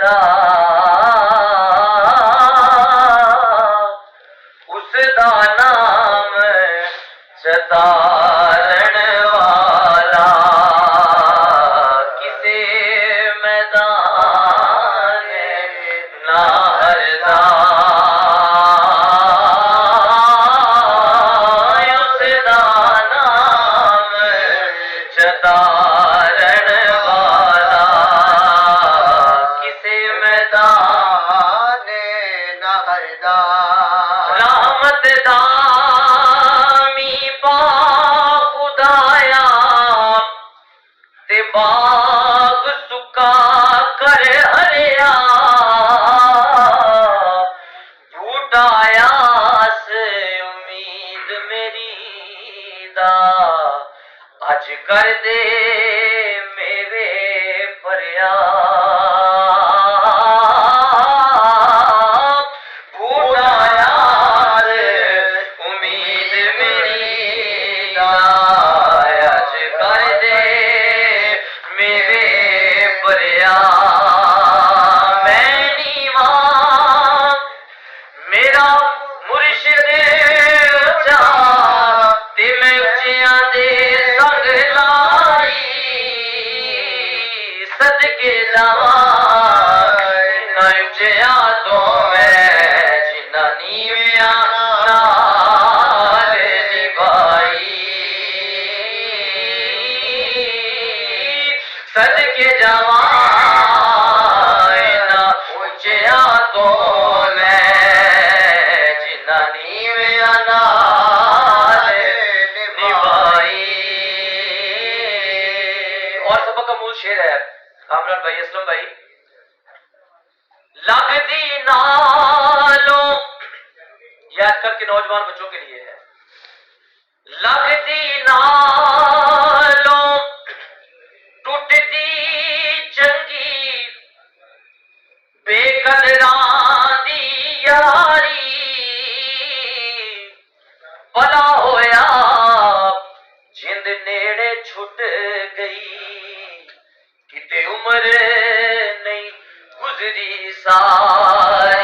दा उसदा नाम चतारण वाला किसे मैदान नाहर दा उसदा नाम चतारण वाला किसे मैदान नाहर दा रहमत दामी पा खुदाया ते बाग सुका कर हरिया झूठायास उम्मीद मेरी दा अज कर दे मेरे फरियाद झूठायास उम्मीद मेरी दा अज कर दे मेरे फरियाद मैं नीवा मेरा मुर्शिद ऊंचा ते मैं उच्चियां दे संग लाई सदके जावां इन्हां उच्चियां तो मैं जिन्हां नीवियां नाल निभाई सदके जावां इन्हां उच्चियां तो मैं जिन्हां नीवियां नाल निभाई। और सबक का मूल शेर है कामरान भाई असलम भाई लगदी नालों ये आजकल के नौजवान बच्चों के लिए है लगदी नालों टूटदी चंगी बेकदरां दी यारी भला होया जिंद नेड़े छुट गई किते उम्र नहीं गुजरी सारी